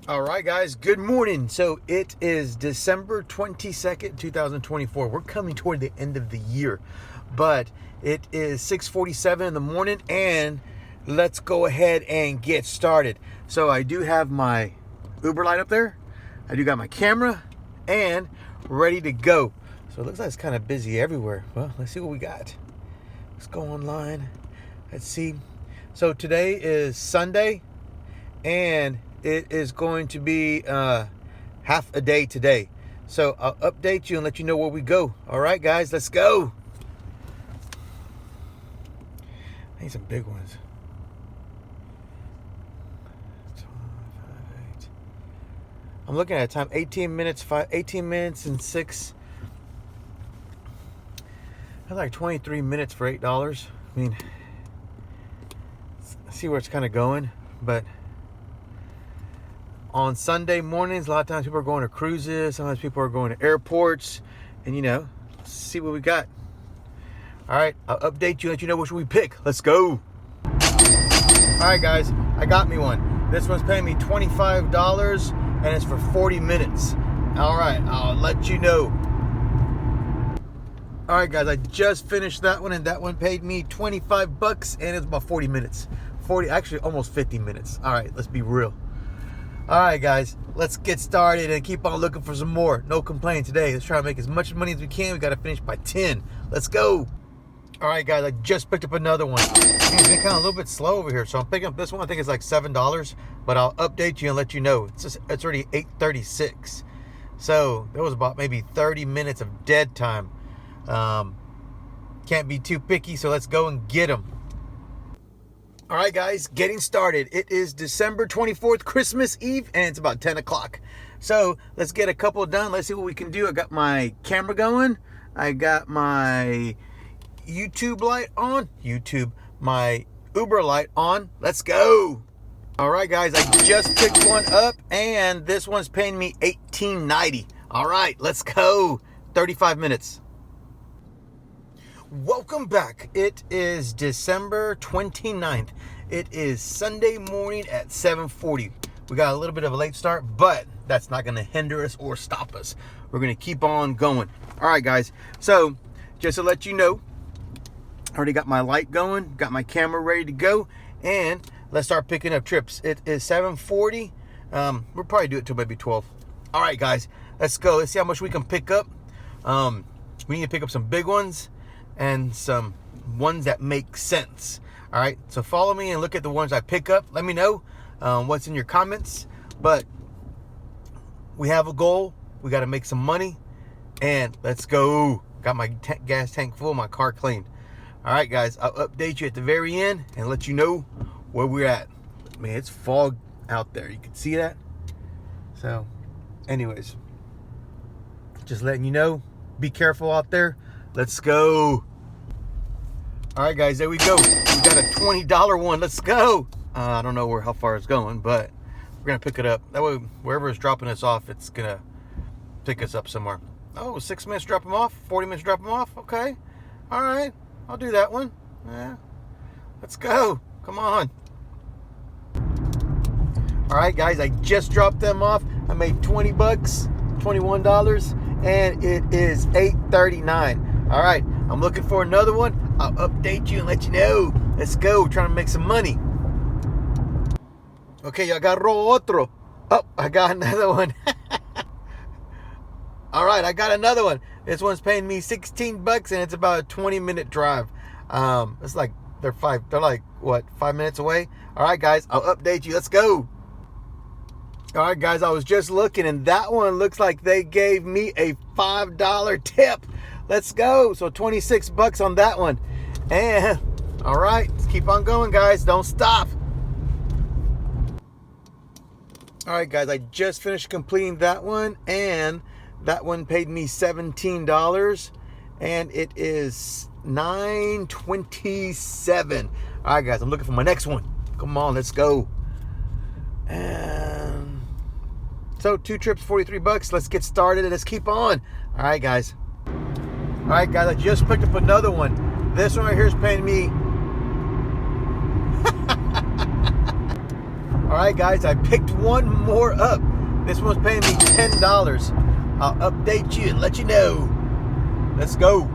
All right, guys, good morning. So it is December 22nd, 2024. We're coming toward the end of the year, but it is 6:47 in the morning, and let's go ahead and get started. So I do have my Uber light up there. I do got my camera and ready to go. So it looks like it's kind of busy everywhere. Well, let's see what we got. Let's go online. Let's see. So today is Sunday, and it is going to be half a day today. So I'll update you and let you know where we go. All right, guys, let's go. I need some big ones. 5, 8. I'm looking at time 18 minutes and 6. That's like 23 minutes for $8. I mean, see where it's kind of going, but on Sunday mornings, a lot of times people are going to cruises. Sometimes people are going to airports. And, let's see what we got. All right, I'll update you, let you know which we pick. Let's go. All right, guys, I got me one. This one's paying me $25, and it's for 40 minutes. All right, I'll let you know. All right, guys, I just finished that one, and that one paid me $25, and it's about 40 minutes. Actually, almost 50 minutes. All right, let's be real. All right, guys, let's get started and keep on looking for some more. No complaint today. Let's try to make as much money as we can. We got to finish by 10. Let's go. All right, guys, I just picked up another one. It's been kind of a little bit slow over here, so I'm picking up this one. I think it's like $7, but I'll update you and let you know. It's already 8:36. So there was about maybe 30 minutes of dead time. Can't be too picky, so let's go and get them. All right, guys, getting started. It is December 24th, Christmas Eve, and it's about 10 o'clock. So let's get a couple done. Let's see what we can do. I got my camera going. I got my YouTube light on. My Uber light on. Let's go. All right, guys, I just picked one up, and this one's paying me $18.90. All right, let's go. 35 minutes. Welcome back. It is December 29th. It is Sunday morning at 7:40. We got a little bit of a late start, but that's not going to hinder us or stop us. We're going to keep on going. All right, guys. So just to let you know, I already got my light going, got my camera ready to go, and let's start picking up trips. It is 7:40. We'll probably do it till maybe 12. All right, guys, let's go. Let's see how much we can pick up. We need to pick up some big ones and some ones that make sense. All right, so follow me and look at the ones I pick up. Let me know what's in your comments. But we have a goal. We got to make some money, and let's go. Got my gas tank full, my car cleaned. All right, guys, I'll update you at the very end and let you know where we're at. Man, it's fog out there. You can see that. So anyways, just letting you know, be careful out there. Let's go. All right, guys, there we go. We got a $20 one. Let's go. I don't know how far it's going, but we're going to pick it up. That way, wherever it's dropping us off, it's going to pick us up somewhere. Oh, 6 minutes drop them off, 40 minutes drop them off. Okay. All right. I'll do that one. Yeah. Let's go. Come on. All right, guys, I just dropped them off. I made $20, $21, and it is $8.39. All right, I'm looking for another one. I'll update you and let you know. Let's go. Trying to make some money. Okay, I got otro. Oh, I got another one. All right, I got another one. This one's paying me $16, and it's about a 20-minute drive. It's like they're like what, 5 minutes away. All right, guys, I'll update you. Let's go. All right, guys, I was just looking, and that one looks like they gave me a $5 tip. Let's go. So $26 on that one. And all right, let's keep on going, guys. Don't stop. All right, guys, I just finished completing that one, and that one paid me $17, and it is $9.27. All right, guys, I'm looking for my next one. Come on, let's go. And so 2 trips, $43. Let's get started and let's keep on. All right, guys. All right, guys, I just picked up another one. This one right here is paying me All right, guys, I picked one more up. This one's paying me $10. I'll update you and let you know. Let's go.